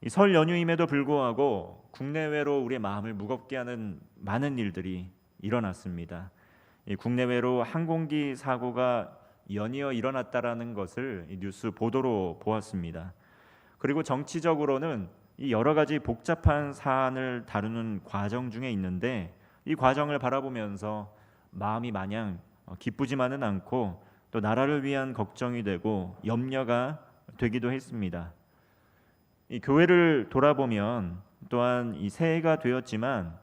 이 설 연휴임에도 불구하고 국내외로 우리의 마음을 무겁게 하는 많은 일들이 일어났습니다. 이 국내외로 항공기 사고가 연이어 일어났다라는 것을 이 뉴스 보도로 보았습니다. 그리고 정치적으로는 이 여러 가지 복잡한 사안을 다루는 과정 중에 있는데, 이 과정을 바라보면서 마음이 마냥 기쁘지만은 않고 또 나라를 위한 걱정이 되고 염려가 되기도 했습니다. 이 교회를 돌아보면 또한 이 새해가 되었지만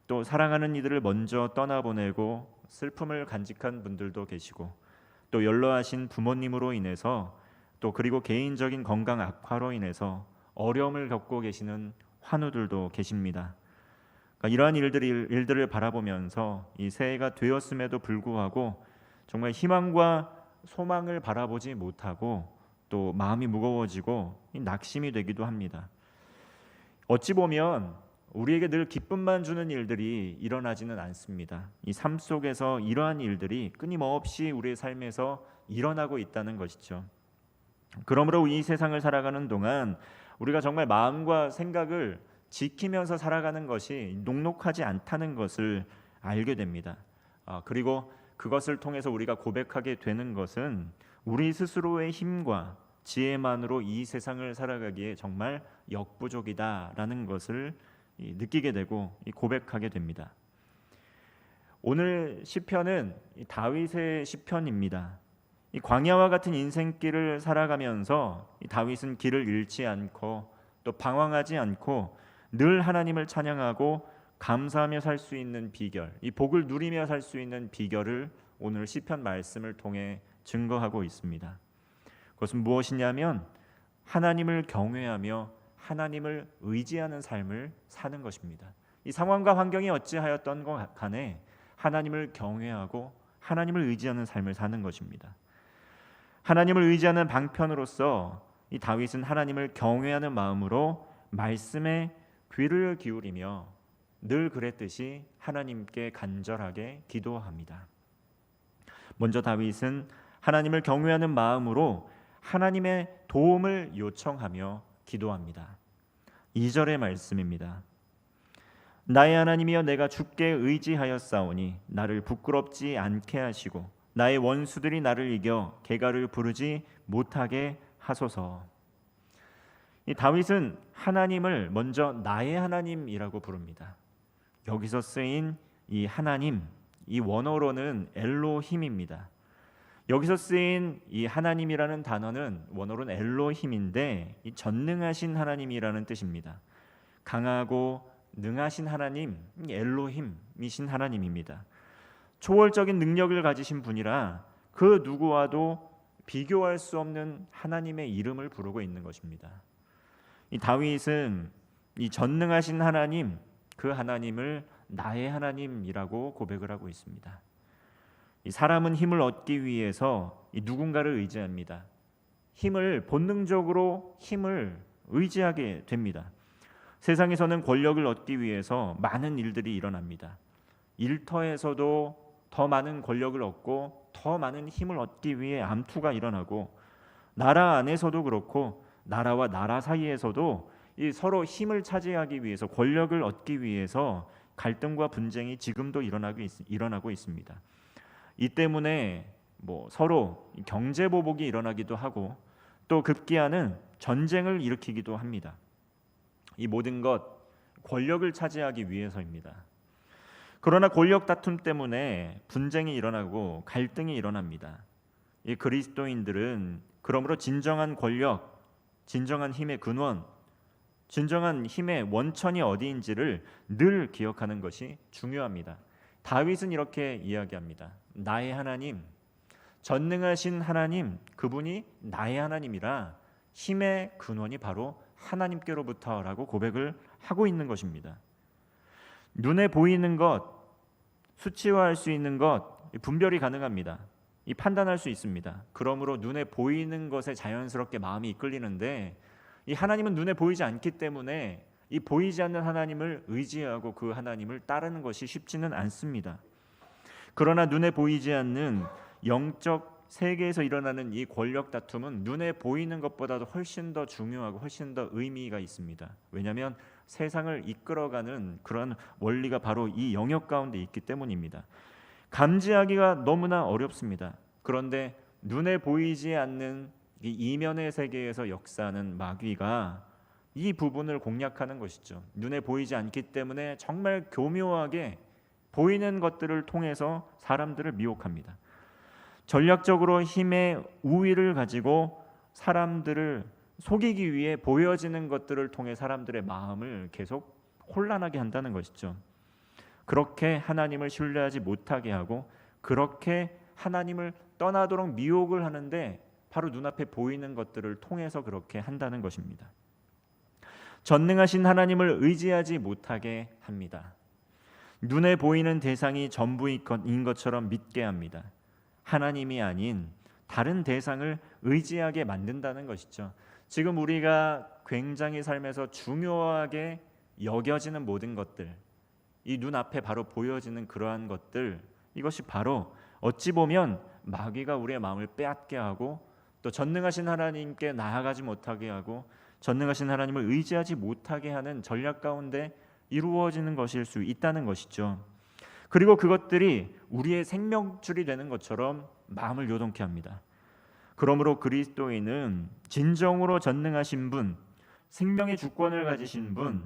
또 사랑하는 이들을 먼저 떠나보내고 슬픔을 간직한 분들도 계시고, 또 연로하신 부모님으로 인해서 또 그리고 개인적인 건강 악화로 인해서 어려움을 겪고 계시는 환우들도 계십니다. 그러니까 이러한 일들을 바라보면서 이 새해가 되었음에도 불구하고 정말 희망과 소망을 바라보지 못하고 또 마음이 무거워지고 낙심이 되기도 합니다. 어찌 보면 우리에게 늘 기쁨만 주는 일들이 일어나지는 않습니다. 이 삶 속에서 이러한 일들이 끊임없이 우리의 삶에서 일어나고 있다는 것이죠. 그러므로 이 세상을 살아가는 동안 우리가 정말 마음과 생각을 지키면서 살아가는 것이 녹록하지 않다는 것을 알게 됩니다. 그리고 그것을 통해서 우리가 고백하게 되는 것은 우리 스스로의 힘과 지혜만으로 이 세상을 살아가기에 정말 역부족이다라는 것을 느끼게 되고 고백하게 됩니다. 오늘 시편은 다윗의 시편입니다. 이 광야와 같은 인생길을 살아가면서 다윗은 길을 잃지 않고 또 방황하지 않고 늘 하나님을 찬양하고 감사하며 살 수 있는 비결, 이 복을 누리며 살 수 있는 비결을 오늘 시편 말씀을 통해 증거하고 있습니다. 그것은 무엇이냐면 하나님을 경외하며 하나님을 의지하는 삶을 사는 것입니다. 이 상황과 환경이 어찌하였던 것 간에 하나님을 경외하고 하나님을 의지하는 삶을 사는 것입니다. 하나님을 의지하는 방편으로서 이 다윗은 하나님을 경외하는 마음으로 말씀에 귀를 기울이며 늘 그랬듯이 하나님께 간절하게 기도합니다. 먼저 다윗은 하나님을 경외하는 마음으로 하나님의 도움을 요청하며 기도합니다. 2절의 말씀입니다. 나의 하나님이여, 내가 주께 의지하였사오니 나를 부끄럽지 않게 하시고 나의 원수들이 나를 이겨 개가를 부르지 못하게 하소서. 이 다윗은 하나님을 먼저 나의 하나님이라고 부릅니다. 여기서 쓰인 이 하나님, 이 원어로는 엘로힘입니다. 여기서 쓰인 이 하나님이라는 단어는 원어로는 엘로힘인데 이 전능하신 하나님이라는 뜻입니다. 강하고 능하신 하나님, 엘로힘이신 하나님입니다. 초월적인 능력을 가지신 분이라 그 누구와도 비교할 수 없는 하나님의 이름을 부르고 있는 것입니다. 이 다윗은 이 전능하신 하나님, 그 하나님을 나의 하나님이라고 고백을 하고 있습니다. 이 사람은 힘을 얻기 위해서 이 누군가를 의지합니다. 힘을 본능적으로 힘을 의지하게 됩니다. 세상에서는 권력을 얻기 위해서 많은 일들이 일어납니다. 일터에서도 더 많은 권력을 얻고 더 많은 힘을 얻기 위해 암투가 일어나고, 나라 안에서도 그렇고 나라와 나라 사이에서도 이 서로 힘을 차지하기 위해서, 권력을 얻기 위해서 갈등과 분쟁이 지금도 일어나고 있습니다. 이 때문에 서로 경제 보복이 일어나기도 하고 또 급기야는 전쟁을 일으키기도 합니다. 이 모든 것 권력을 차지하기 위해서입니다. 그러나 권력 다툼 때문에 분쟁이 일어나고 갈등이 일어납니다. 이 그리스도인들은 그러므로 진정한 권력, 진정한 힘의 근원, 진정한 힘의 원천이 어디인지를 늘 기억하는 것이 중요합니다. 다윗은 이렇게 이야기합니다. 나의 하나님, 전능하신 하나님, 그분이 나의 하나님이라 힘의 근원이 바로 하나님께로부터라고 고백을 하고 있는 것입니다. 눈에 보이는 것, 수치화할 수 있는 것, 분별이 가능합니다. 이 판단할 수 있습니다. 그러므로 눈에 보이는 것에 자연스럽게 마음이 이끌리는데, 이 하나님은 눈에 보이지 않기 때문에 이 보이지 않는 하나님을 의지하고 그 하나님을 따르는 것이 쉽지는 않습니다. 그러나 눈에 보이지 않는 영적 세계에서 일어나는 이 권력 다툼은 눈에 보이는 것보다도 훨씬 더 중요하고 훨씬 더 의미가 있습니다. 왜냐하면 세상을 이끌어가는 그런 원리가 바로 이 영역 가운데 있기 때문입니다. 감지하기가 너무나 어렵습니다. 그런데 눈에 보이지 않는 이 이면의 세계에서 역사하는 마귀가 이 부분을 공략하는 것이죠. 눈에 보이지 않기 때문에 정말 교묘하게 보이는 것들을 통해서 사람들을 미혹합니다. 전략적으로 힘의 우위를 가지고 사람들을 속이기 위해 보여지는 것들을 통해 사람들의 마음을 계속 혼란하게 한다는 것이죠. 그렇게 하나님을 신뢰하지 못하게 하고 그렇게 하나님을 떠나도록 미혹을 하는데 바로 눈앞에 보이는 것들을 통해서 그렇게 한다는 것입니다. 전능하신 하나님을 의지하지 못하게 합니다. 눈에 보이는 대상이 전부인 것처럼 믿게 합니다. 하나님이 아닌 다른 대상을 의지하게 만든다는 것이죠. 지금 우리가 굉장히 삶에서 중요하게 여겨지는 모든 것들, 이 눈앞에 바로 보여지는 그러한 것들, 이것이 바로 어찌 보면 마귀가 우리의 마음을 빼앗게 하고 또 전능하신 하나님께 나아가지 못하게 하고 전능하신 하나님을 의지하지 못하게 하는 전략 가운데 이루어지는 것일 수 있다는 것이죠. 그리고 그것들이 우리의 생명줄이 되는 것처럼 마음을 요동케 합니다. 그러므로 그리스도인은 진정으로 전능하신 분, 생명의 주권을 가지신 분,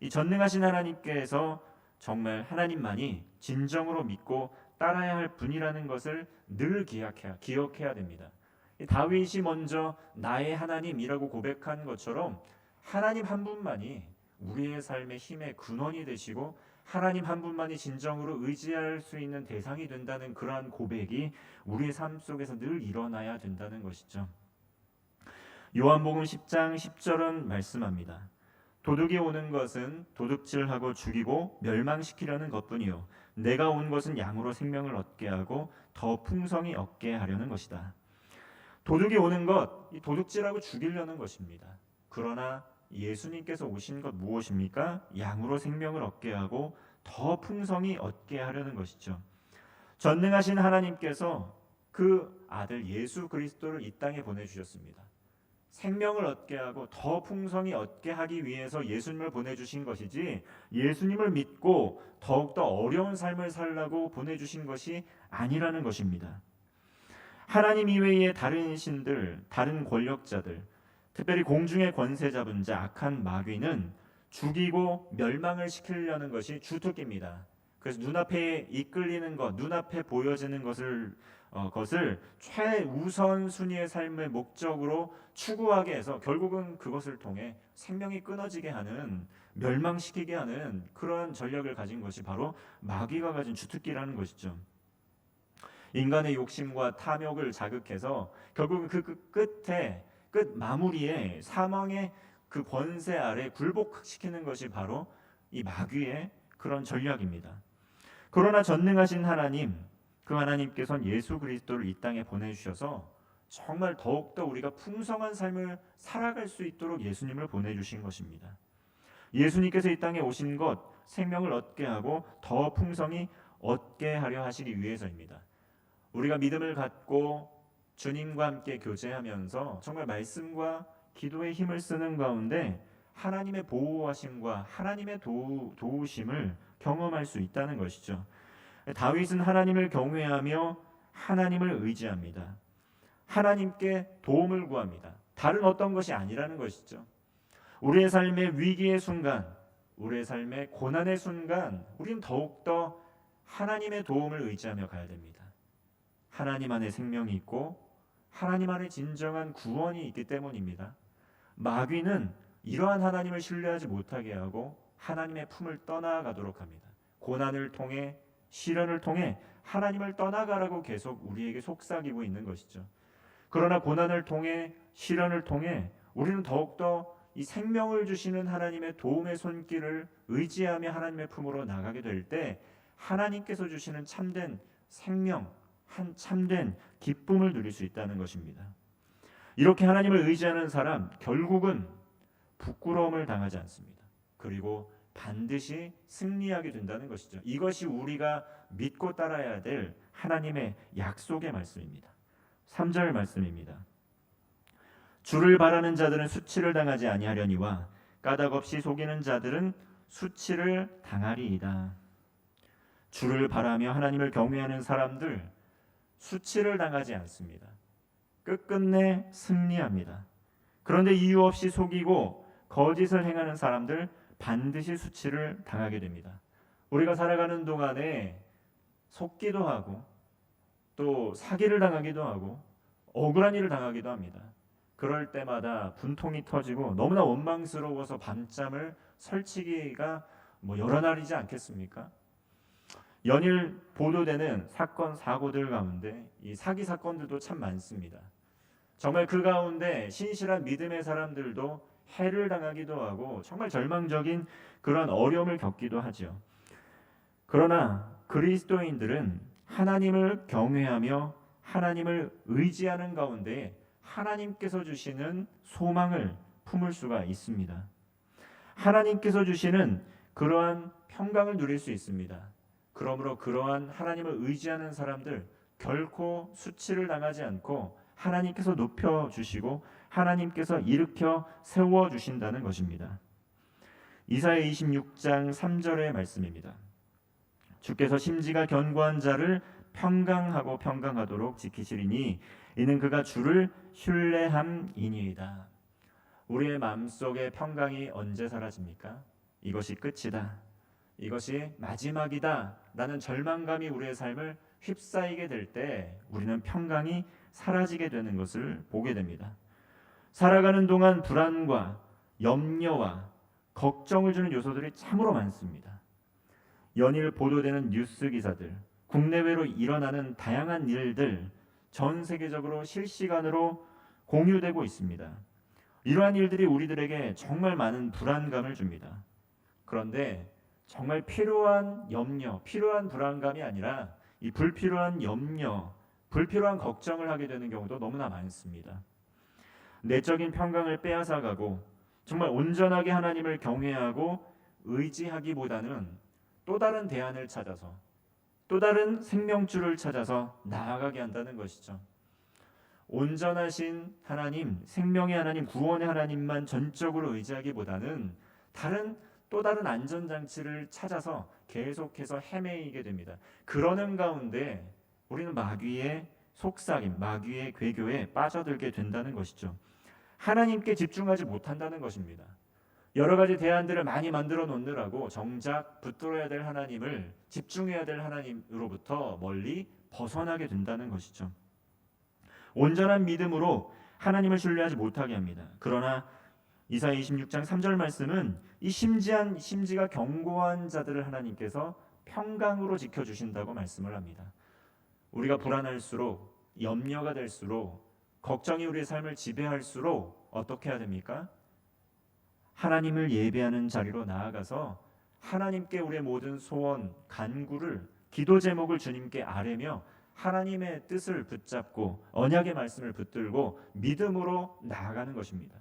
이 전능하신 하나님께서 정말 하나님만이 진정으로 믿고 따라야 할 분이라는 것을 늘 기억해야 됩니다. 다윗이 먼저 나의 하나님이라고 고백한 것처럼 하나님 한 분만이 우리의 삶의 힘의 근원이 되시고 하나님 한 분만이 진정으로 의지할 수 있는 대상이 된다는 그러한 고백이 우리의 삶 속에서 늘 일어나야 된다는 것이죠. 요한복음 10장 10절은 말씀합니다. 도둑이 오는 것은 도둑질하고 죽이고 멸망시키려는 것뿐이요 내가 온 것은 양으로 생명을 얻게 하고 더 풍성히 얻게 하려는 것이다. 도둑이 오는 것, 이 도둑질하고 죽이려는 것입니다. 그러나 예수님께서 오신 것 무엇입니까? 양으로 생명을 얻게 하고 더 풍성히 얻게 하려는 것이죠. 전능하신 하나님께서 그 아들 예수 그리스도를 이 땅에 보내주셨습니다. 생명을 얻게 하고 더 풍성히 얻게 하기 위해서 예수님을 보내주신 것이지 예수님을 믿고 더욱더 어려운 삶을 살라고 보내주신 것이 아니라는 것입니다. 하나님 이외의 다른 신들, 다른 권력자들, 특별히 공중의 권세 잡은 자 악한 마귀는 죽이고 멸망을 시키려는 것이 주특기입니다. 그래서 눈앞에 이끌리는 것, 눈앞에 보여지는 것을 최우선 순위의 삶의 목적으로 추구하게 해서 결국은 그것을 통해 생명이 끊어지게 하는, 멸망시키게 하는 그러한 전략을 가진 것이 바로 마귀가 가진 주특기라는 것이죠. 인간의 욕심과 탐욕을 자극해서 결국은 끝 마무리에 사망의 그 권세 아래 굴복시키는 것이 바로 이 마귀의 그런 전략입니다. 그러나 전능하신 하나님, 그 하나님께서는 예수 그리스도를 이 땅에 보내주셔서 정말 더욱더 우리가 풍성한 삶을 살아갈 수 있도록 예수님을 보내주신 것입니다. 예수님께서 이 땅에 오신 것, 생명을 얻게 하고 더 풍성히 얻게 하려 하시기 위해서입니다. 우리가 믿음을 갖고 주님과 함께 교제하면서 정말 말씀과 기도의 힘을 쓰는 가운데 하나님의 보호하심과 하나님의 도우심을 경험할 수 있다는 것이죠. 다윗은 하나님을 경외하며 하나님을 의지합니다. 하나님께 도움을 구합니다. 다른 어떤 것이 아니라는 것이죠. 우리의 삶의 위기의 순간, 우리의 삶의 고난의 순간, 우리는 더욱더 하나님의 도움을 의지하며 가야 됩니다. 하나님 안에 생명이 있고 하나님 안에 진정한 구원이 있기 때문입니다. 마귀는 이러한 하나님을 신뢰하지 못하게 하고 하나님의 품을 떠나가도록 합니다. 고난을 통해, 시련을 통해 하나님을 떠나가라고 계속 우리에게 속삭이고 있는 것이죠. 그러나 고난을 통해, 시련을 통해 우리는 더욱더 이 생명을 주시는 하나님의 도움의 손길을 의지하며 하나님의 품으로 나가게 될 때 하나님께서 주시는 참된 생명, 참된 기쁨을 누릴 수 있다는 것입니다. 이렇게 하나님을 의지하는 사람 결국은 부끄러움을 당하지 않습니다. 그리고 반드시 승리하게 된다는 것이죠. 이것이 우리가 믿고 따라야 될 하나님의 약속의 말씀입니다. 3절 말씀입니다. 주를 바라는 자들은 수치를 당하지 아니하려니와 까닭없이 속이는 자들은 수치를 당하리이다. 주를 바라며 하나님을 경외하는 사람들 수치를 당하지 않습니다. 끝끝내 승리합니다. 그런데 이유 없이 속이고 거짓을 행하는 사람들 반드시 수치를 당하게 됩니다. 우리가 살아가는 동안에 속기도 하고 또 사기를 당하기도 하고 억울한 일을 당하기도 합니다. 그럴 때마다 분통이 터지고 너무나 원망스러워서 밤잠을 설치기가 여러 날이지 않겠습니까? 연일 보도되는 사건 사고들 가운데 이 사기 사건들도 참 많습니다. 정말 그 가운데 신실한 믿음의 사람들도 해를 당하기도 하고 정말 절망적인 그런 어려움을 겪기도 하죠. 그러나 그리스도인들은 하나님을 경외하며 하나님을 의지하는 가운데 하나님께서 주시는 소망을 품을 수가 있습니다. 하나님께서 주시는 그러한 평강을 누릴 수 있습니다. 그러므로 그러한 하나님을 의지하는 사람들 결코 수치를 당하지 않고 하나님께서 높여주시고 하나님께서 일으켜 세워주신다는 것입니다. 이사야 26장 3절의 말씀입니다. 주께서 심지가 견고한 자를 평강하고 평강하도록 지키시리니 이는 그가 주를 신뢰함이니이다. 우리의 마음속의 평강이 언제 사라집니까? 이것이 끝이다, 이것이 마지막이다 라는 절망감이 우리의 삶을 휩싸이게 될 때 우리는 평강이 사라지게 되는 것을 보게 됩니다. 살아가는 동안 불안과 염려와 걱정을 주는 요소들이 참으로 많습니다. 연일 보도되는 뉴스 기사들, 국내외로 일어나는 다양한 일들 전 세계적으로 실시간으로 공유되고 있습니다. 이러한 일들이 우리들에게 정말 많은 불안감을 줍니다. 그런데 정말 필요한 염려, 필요한 불안감이 아니라 이 불필요한 염려, 불필요한 걱정을 하게 되는 경우도 너무나 많습니다. 내적인 평강을 빼앗아가고 정말 온전하게 하나님을 경외하고 의지하기보다는 또 다른 대안을 찾아서 또 다른 생명줄을 찾아서 나아가게 한다는 것이죠. 온전하신 하나님, 생명의 하나님, 구원의 하나님만 전적으로 의지하기보다는 또 다른 안전장치를 찾아서 계속해서 헤매이게 됩니다. 그러는 가운데 우리는 마귀의 속삭임, 마귀의 괴교에 빠져들게 된다는 것이죠. 하나님께 집중하지 못한다는 것입니다. 여러 가지 대안들을 많이 만들어 놓느라고 정작 붙들어야 될 하나님을, 집중해야 될 하나님으로부터 멀리 벗어나게 된다는 것이죠. 온전한 믿음으로 하나님을 신뢰하지 못하게 합니다. 그러나 이사야 26장 3절 말씀은 이 심지가 견고한 자들을 하나님께서 평강으로 지켜주신다고 말씀을 합니다. 우리가 불안할수록, 염려가 될수록, 걱정이 우리의 삶을 지배할수록 어떻게 해야 됩니까? 하나님을 예배하는 자리로 나아가서 하나님께 우리의 모든 소원, 간구를, 기도 제목을 주님께 아뢰며 하나님의 뜻을 붙잡고 언약의 말씀을 붙들고 믿음으로 나아가는 것입니다.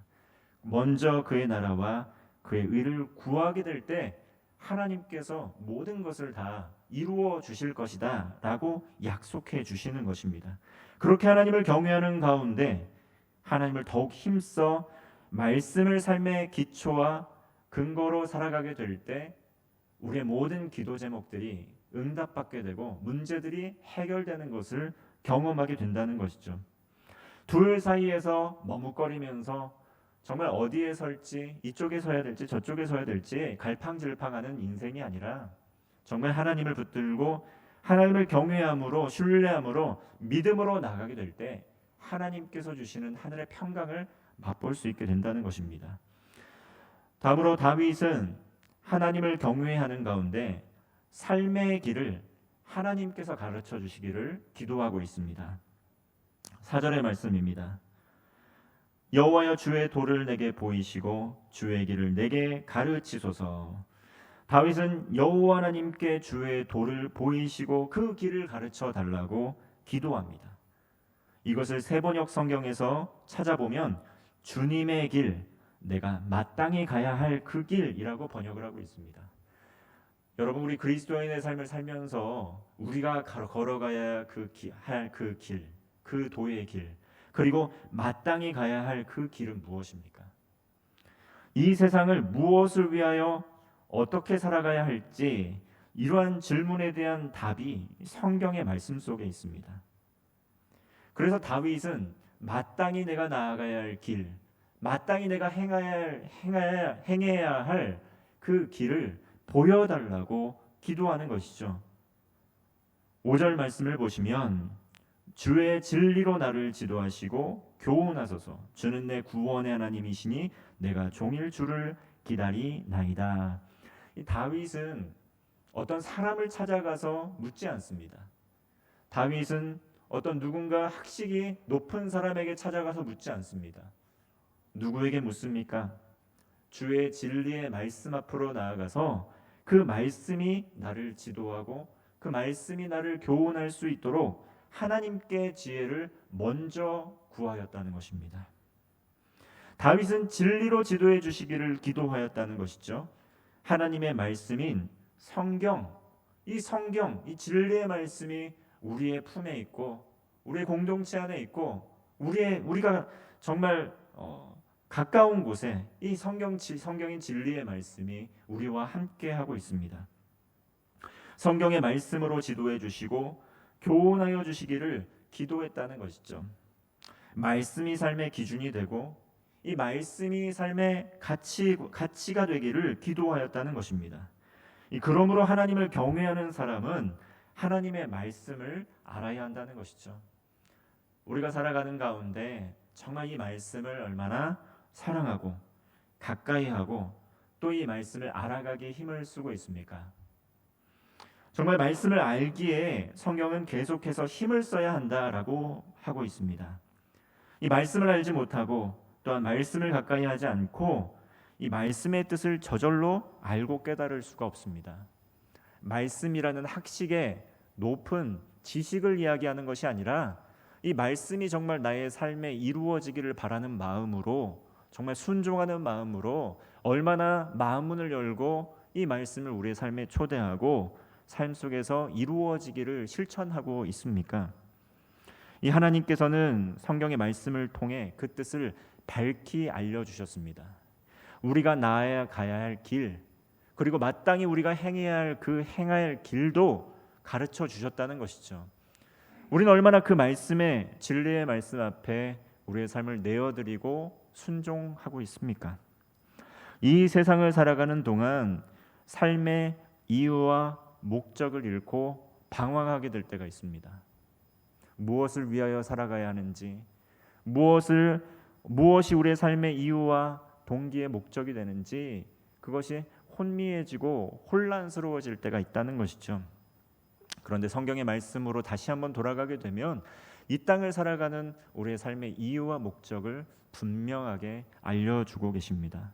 먼저 그의 나라와 그의 의를 구하게 될 때 하나님께서 모든 것을 다 이루어 주실 것이다 라고 약속해 주시는 것입니다. 그렇게 하나님을 경외하는 가운데 하나님을 더욱 힘써 말씀을 삶의 기초와 근거로 살아가게 될 때 우리의 모든 기도 제목들이 응답받게 되고 문제들이 해결되는 것을 경험하게 된다는 것이죠. 둘 사이에서 머뭇거리면서 정말 어디에 설지, 이쪽에 서야 될지 저쪽에 서야 될지 갈팡질팡하는 인생이 아니라 정말 하나님을 붙들고 하나님을 경외함으로, 신뢰함으로, 믿음으로 나가게 될 때 하나님께서 주시는 하늘의 평강을 맛볼 수 있게 된다는 것입니다. 다음으로 다윗은 하나님을 경외하는 가운데 삶의 길을 하나님께서 가르쳐 주시기를 기도하고 있습니다. 4절의 말씀입니다. 여호와여 주의 도를 내게 보이시고 주의 길을 내게 가르치소서. 다윗은 여호와 하나님께 주의 도를 보이시고 그 길을 가르쳐 달라고 기도합니다. 이것을 세번역 성경에서 찾아보면 주님의 길, 내가 마땅히 가야 할 그 길이라고 번역을 하고 있습니다. 여러분, 우리 그리스도인의 삶을 살면서 우리가 걸어가야 할 그 길, 그 도의 길, 그리고 마땅히 가야 할 그 길은 무엇입니까? 이 세상을 무엇을 위하여 어떻게 살아가야 할지, 이러한 질문에 대한 답이 성경의 말씀 속에 있습니다. 그래서 다윗은 마땅히 내가 나아가야 할 길, 마땅히 내가 행해야 할 그 길을 보여달라고 기도하는 것이죠. 5절 말씀을 보시면 주의 진리로 나를 지도하시고 교훈하소서. 주는 내 구원의 하나님이시니 내가 종일 주를 기다리나이다. 이 다윗은 어떤 사람을 찾아가서 묻지 않습니다. 다윗은 어떤 누군가 학식이 높은 사람에게 찾아가서 묻지 않습니다. 누구에게 묻습니까? 주의 진리의 말씀 앞으로 나아가서 그 말씀이 나를 지도하고 그 말씀이 나를 교훈할 수 있도록 하나님께 지혜를 먼저 구하였다는 것입니다. 다윗은 진리로 지도해 주시기를 기도하였다는 것이죠. 하나님의 말씀인 성경, 이 진리의 말씀이 우리의 품에 있고 우리의 공동체 안에 있고 우리가 정말 가까운 곳에 이 성경인 진리의 말씀이 우리와 함께 하고 있습니다. 성경의 말씀으로 지도해 주시고 교훈하여 주시기를 기도했다는 것이죠. 말씀이 삶의 기준이 되고 이 말씀이 삶의 가치가 되기를 기도하였다는 것입니다. 그러므로 하나님을 경외하는 사람은 하나님의 말씀을 알아야 한다는 것이죠. 우리가 살아가는 가운데 정말 이 말씀을 얼마나 사랑하고 가까이 하고 또 이 말씀을 알아가기에 힘을 쓰고 있습니까? 정말 말씀을 알기에 성경은 계속해서 힘을 써야 한다라고 하고 있습니다. 이 말씀을 알지 못하고 또한 말씀을 가까이 하지 않고 이 말씀의 뜻을 저절로 알고 깨달을 수가 없습니다. 말씀이라는 학식의 높은 지식을 이야기하는 것이 아니라 이 말씀이 정말 나의 삶에 이루어지기를 바라는 마음으로, 정말 순종하는 마음으로 얼마나 마음문을 열고 이 말씀을 우리의 삶에 초대하고 삶 속에서 이루어지기를 실천하고 있습니까? 이 하나님께서는 성경의 말씀을 통해 그 뜻을 밝히 알려주셨습니다. 우리가 나아가야 할 길, 그리고 마땅히 우리가 행해야 할 길도 가르쳐 주셨다는 것이죠. 우리는 얼마나 그 말씀에, 진리의 말씀 앞에 우리의 삶을 내어드리고 순종하고 있습니까? 이 세상을 살아가는 동안 삶의 이유와 목적을 잃고 방황하게 될 때가 있습니다. 무엇을 위하여 살아가야 하는지, 무엇이 우리의 삶의 이유와 동기의 목적이 되는지, 그것이 혼미해지고 혼란스러워질 때가 있다는 것이죠. 그런데 성경의 말씀으로 다시 한번 돌아가게 되면 이 땅을 살아가는 우리의 삶의 이유와 목적을 분명하게 알려주고 계십니다.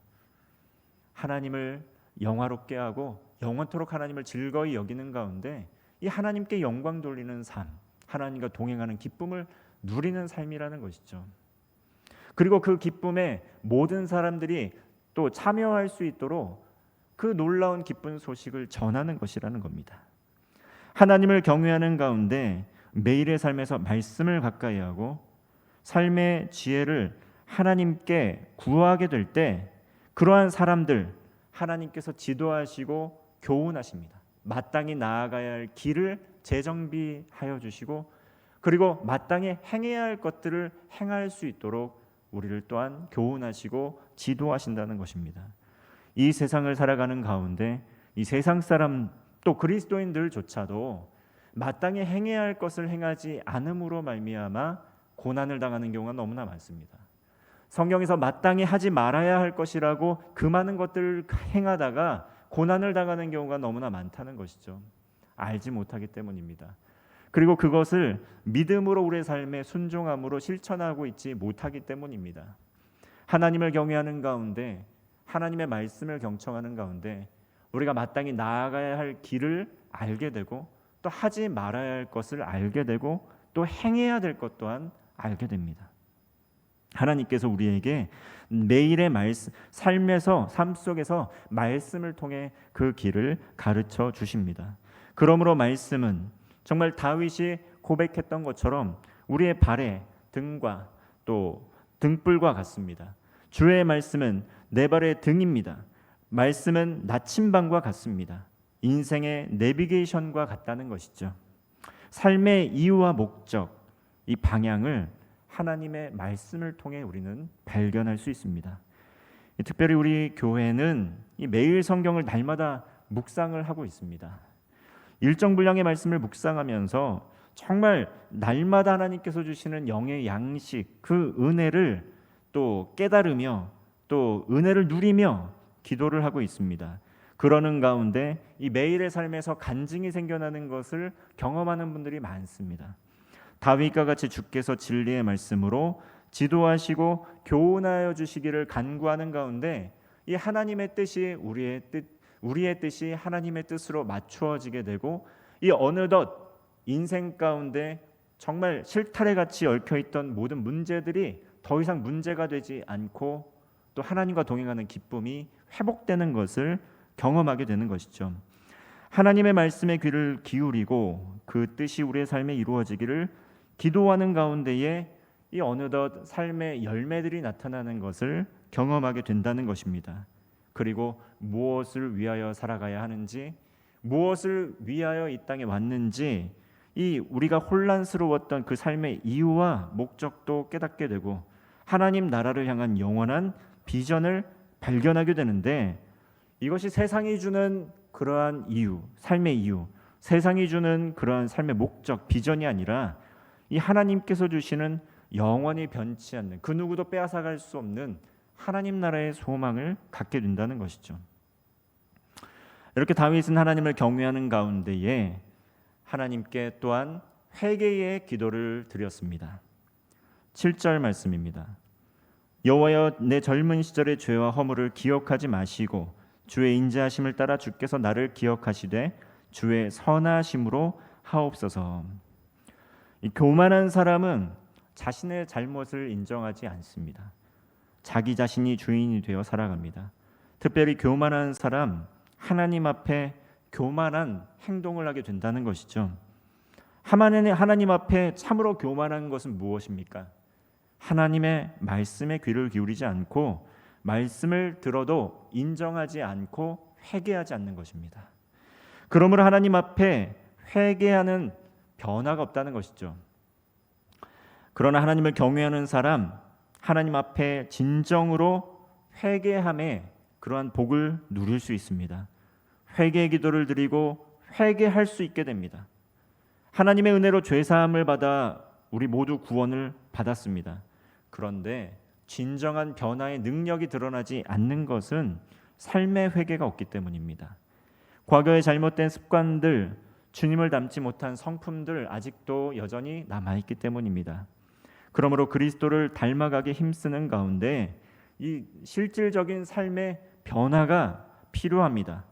하나님을 영화롭게 하고 영원토록 하나님을 즐거이 여기는 가운데 이 하나님께 영광 돌리는 삶, 하나님과 동행하는 기쁨을 누리는 삶이라는 것이죠. 그리고 그 기쁨에 모든 사람들이 또 참여할 수 있도록 그 놀라운 기쁜 소식을 전하는 것이라는 겁니다. 하나님을 경외하는 가운데 매일의 삶에서 말씀을 가까이 하고 삶의 지혜를 하나님께 구하게 될 때 그러한 사람들 하나님께서 지도하시고 교훈하십니다. 마땅히 나아가야 할 길을 재정비하여 주시고 그리고 마땅히 행해야 할 것들을 행할 수 있도록 우리를 또한 교훈하시고 지도하신다는 것입니다. 이 세상을 살아가는 가운데 이 세상 사람 또 그리스도인들조차도 마땅히 행해야 할 것을 행하지 않음으로 말미암아 고난을 당하는 경우가 너무나 많습니다. 성경에서 마땅히 하지 말아야 할 것이라고 그 많은 것들을 행하다가 고난을 당하는 경우가 너무나 많다는 것이죠. 알지 못하기 때문입니다. 그리고 그것을 믿음으로 우리의 삶에 순종함으로 실천하고 있지 못하기 때문입니다. 하나님을 경외하는 가운데 하나님의 말씀을 경청하는 가운데 우리가 마땅히 나아가야 할 길을 알게 되고 또 하지 말아야 할 것을 알게 되고 또 행해야 될 것 또한 알게 됩니다. 하나님께서 우리에게 매일의 삶 속에서 말씀을 통해 그 길을 가르쳐 주십니다. 그러므로 말씀은 정말 다윗이 고백했던 것처럼 우리의 발의 등과 또 등불과 같습니다. 주의 말씀은 내 발의 등입니다. 말씀은 나침반과 같습니다. 인생의 내비게이션과 같다는 것이죠. 삶의 이유와 목적, 이 방향을 하나님의 말씀을 통해 우리는 발견할 수 있습니다. 특별히 우리 교회는 이 매일 성경을 날마다 묵상을 하고 있습니다. 일정 분량의 말씀을 묵상하면서 정말 날마다 하나님께서 주시는 영의 양식, 그 은혜를 또 깨달으며 또 은혜를 누리며 기도를 하고 있습니다. 그러는 가운데 이 매일의 삶에서 간증이 생겨나는 것을 경험하는 분들이 많습니다. 다윗과 같이 주께서 진리의 말씀으로 지도하시고 교훈하여 주시기를 간구하는 가운데 이 하나님의 뜻이 우리의 뜻이 하나님의 뜻으로 맞추어지게 되고 이 어느덧 인생 가운데 정말 실타래같이 얽혀있던 모든 문제들이 더 이상 문제가 되지 않고 또 하나님과 동행하는 기쁨이 회복되는 것을 경험하게 되는 것이죠. 하나님의 말씀에 귀를 기울이고 그 뜻이 우리의 삶에 이루어지기를 기도하는 가운데에 이 어느덧 삶의 열매들이 나타나는 것을 경험하게 된다는 것입니다. 그리고 무엇을 위하여 살아가야 하는지, 무엇을 위하여 이 땅에 왔는지, 이 우리가 혼란스러웠던 그 삶의 이유와 목적도 깨닫게 되고 하나님 나라를 향한 영원한 비전을 발견하게 되는데, 이것이 세상이 주는 그러한 이유, 삶의 이유, 세상이 주는 그러한 삶의 목적, 비전이 아니라 이 하나님께서 주시는 영원히 변치 않는, 그 누구도 빼앗아갈 수 없는 하나님 나라의 소망을 갖게 된다는 것이죠. 이렇게 다윗은 하나님을 경외하는 가운데에 하나님께 또한 회개의 기도를 드렸습니다. 7절 말씀입니다. 여호와여, 내 젊은 시절의 죄와 허물을 기억하지 마시고 주의 인자하심을 따라 주께서 나를 기억하시되 주의 선하심으로 하옵소서. 이 교만한 사람은 자신의 잘못을 인정하지 않습니다. 자기 자신이 주인이 되어 살아갑니다. 특별히 교만한 사람, 하나님 앞에 교만한 행동을 하게 된다는 것이죠. 하나님 앞에 참으로 교만한 것은 무엇입니까? 하나님의 말씀에 귀를 기울이지 않고 말씀을 들어도 인정하지 않고 회개하지 않는 것입니다. 그러므로 하나님 앞에 회개하는 변화가 없다는 것이죠. 그러나 하나님을 경외하는 사람, 하나님 앞에 진정으로 회개함에 그러한 복을 누릴 수 있습니다. 회개의 기도를 드리고 회개할 수 있게 됩니다. 하나님의 은혜로 죄사함을 받아 우리 모두 구원을 받았습니다. 그런데 진정한 변화의 능력이 드러나지 않는 것은 삶의 회개가 없기 때문입니다. 과거의 잘못된 습관들, 주님을 닮지 못한 성품들 아직도 여전히 남아있기 때문입니다. 그러므로 그리스도를 닮아가게 힘쓰는 가운데 이 실질적인 삶의 변화가 필요합니다.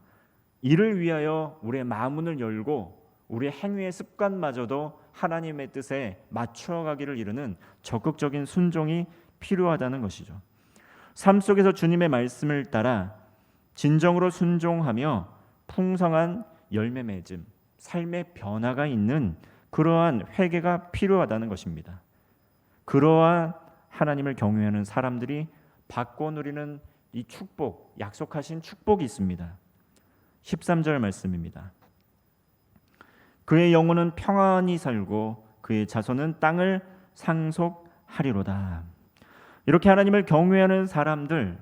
이를 위하여 우리의 마음문을 열고 우리의 행위의 습관마저도 하나님의 뜻에 맞춰가기를 이루는 적극적인 순종이 필요하다는 것이죠. 삶 속에서 주님의 말씀을 따라 진정으로 순종하며 풍성한 열매 맺음, 삶의 변화가 있는 그러한 회개가 필요하다는 것입니다. 그러한 하나님을 경외하는 사람들이 받고 누리는 이 축복, 약속하신 축복이 있습니다. 13절 말씀입니다. 그의 영혼은 평안히 살고 그의 자손은 땅을 상속하리로다. 이렇게 하나님을 경외하는 사람들,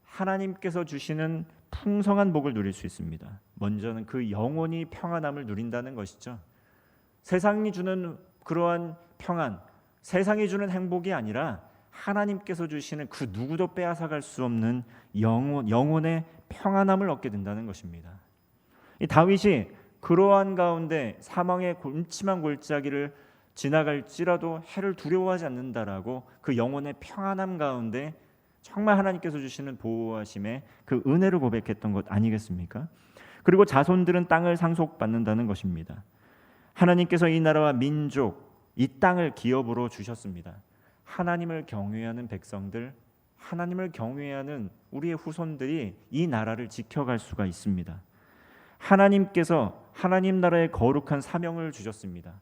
하나님께서 주시는 풍성한 복을 누릴 수 있습니다. 먼저는 그 영혼이 평안함을 누린다는 것이죠. 세상이 주는 그러한 평안, 세상이 주는 행복이 아니라 하나님께서 주시는 그 누구도 빼앗아갈 수 없는 영혼의 평안함을 얻게 된다는 것입니다. 이 다윗이 그러한 가운데 사망의 음침한 골짜기를 지나갈지라도 해를 두려워하지 않는다라고 그 영혼의 평안함 가운데 정말 하나님께서 주시는 보호하심의 그 은혜를 고백했던 것 아니겠습니까? 그리고 자손들은 땅을 상속받는다는 것입니다. 하나님께서 이 나라와 민족, 이 땅을 기업으로 주셨습니다. 하나님을 경외하는 백성들, 하나님을 경외하는 우리의 후손들이 이 나라를 지켜갈 수가 있습니다. 하나님께서 하나님 나라의 거룩한 사명을 주셨습니다.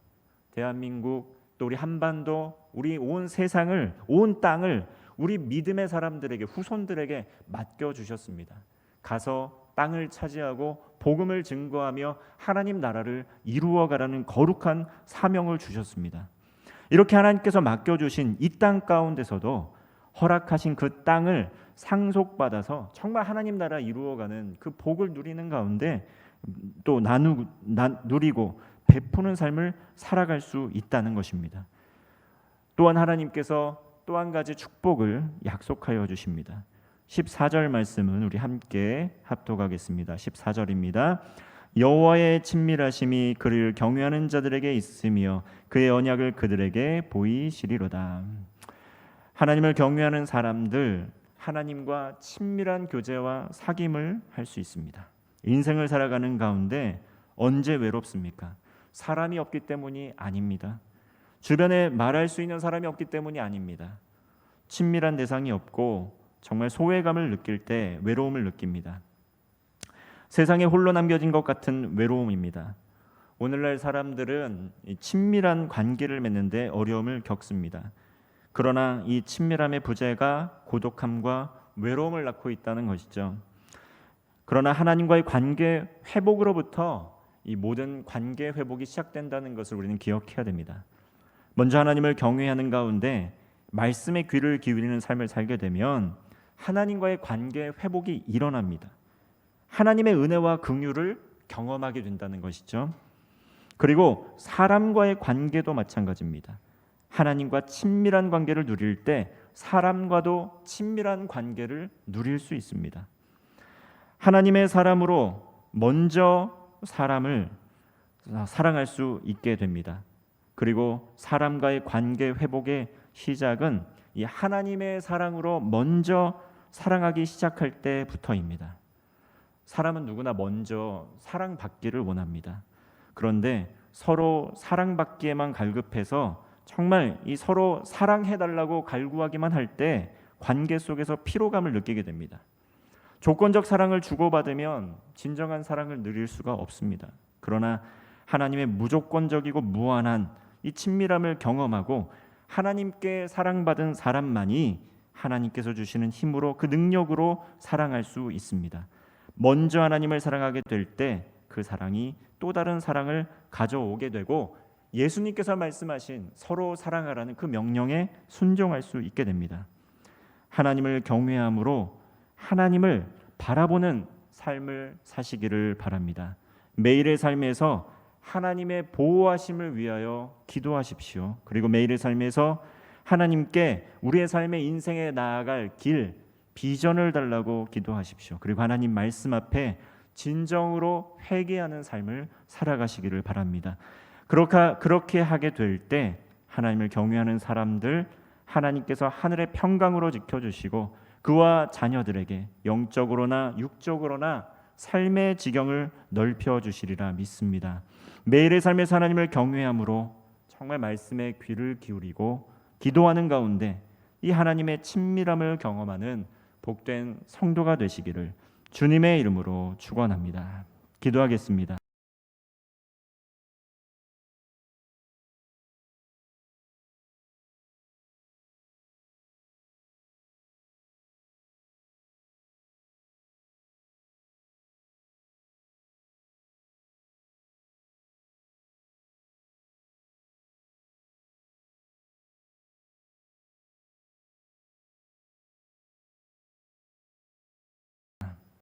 대한민국 또 우리 한반도, 우리 온 세상을, 온 땅을 우리 믿음의 사람들에게, 후손들에게 맡겨 주셨습니다. 가서 땅을 차지하고 복음을 증거하며 하나님 나라를 이루어 가라는 거룩한 사명을 주셨습니다. 이렇게 하나님께서 맡겨 주신 이 땅 가운데서도 허락하신 그 땅을 상속받아서 정말 하나님 나라 이루어가는 그 복을 누리는 가운데 또 누리고 베푸는 삶을 살아갈 수 있다는 것입니다. 또한 하나님께서 또 한 가지 축복을 약속하여 주십니다. 14절 말씀은 우리 함께 합독하겠습니다. 14절입니다. 여호와의 친밀하심이 그를 경외하는 자들에게 있으며 그의 언약을 그들에게 보이시리로다. 하나님을 경외하는 사람들, 하나님과 친밀한 교제와 사귐을 할 수 있습니다. 인생을 살아가는 가운데 언제 외롭습니까? 사람이 없기 때문이 아닙니다. 주변에 말할 수 있는 사람이 없기 때문이 아닙니다. 친밀한 대상이 없고 정말 소외감을 느낄 때 외로움을 느낍니다. 세상에 홀로 남겨진 것 같은 외로움입니다. 오늘날 사람들은 친밀한 관계를 맺는데 어려움을 겪습니다. 그러나 이 친밀함의 부재가 고독함과 외로움을 낳고 있다는 것이죠. 그러나 하나님과의 관계 회복으로부터 이 모든 관계 회복이 시작된다는 것을 우리는 기억해야 됩니다. 먼저 하나님을 경외하는 가운데 말씀에 귀를 기울이는 삶을 살게 되면 하나님과의 관계 회복이 일어납니다. 하나님의 은혜와 긍휼을 경험하게 된다는 것이죠. 그리고 사람과의 관계도 마찬가지입니다. 하나님과 친밀한 관계를 누릴 때 사람과도 친밀한 관계를 누릴 수 있습니다. 하나님의 사람으로 먼저 사람을 사랑할 수 있게 됩니다. 그리고 사람과의 관계 회복의 시작은 이 하나님의 사랑으로 먼저 사랑하기 시작할 때부터입니다. 사람은 누구나 먼저 사랑받기를 원합니다. 그런데 서로 사랑받기에만 갈급해서 정말 이 서로 사랑해달라고 갈구하기만 할 때 관계 속에서 피로감을 느끼게 됩니다. 조건적 사랑을 주고받으면 진정한 사랑을 누릴 수가 없습니다. 그러나 하나님의 무조건적이고 무한한 이 친밀함을 경험하고 하나님께 사랑받은 사람만이 하나님께서 주시는 힘으로 그 능력으로 사랑할 수 있습니다. 먼저 하나님을 사랑하게 될 때 그 사랑이 또 다른 사랑을 가져오게 되고 예수님께서 말씀하신 서로 사랑하라는 그 명령에 순종할 수 있게 됩니다. 하나님을 경외함으로 하나님을 바라보는 삶을 사시기를 바랍니다. 매일의 삶에서 하나님의 보호하심을 위하여 기도하십시오. 그리고 매일의 삶에서 하나님께 우리의 삶의 인생에 나아갈 길, 비전을 달라고 기도하십시오. 그리고 하나님 말씀 앞에 진정으로 회개하는 삶을 살아가시기를 바랍니다. 그렇게 하게 될 때 하나님을 경외하는 사람들, 하나님께서 하늘의 평강으로 지켜주시고 그와 자녀들에게 영적으로나 육적으로나 삶의 지경을 넓혀주시리라 믿습니다. 매일의 삶에서 하나님을 경외함으로 정말 말씀에 귀를 기울이고 기도하는 가운데 이 하나님의 친밀함을 경험하는 복된 성도가 되시기를 주님의 이름으로 축원합니다. 기도하겠습니다.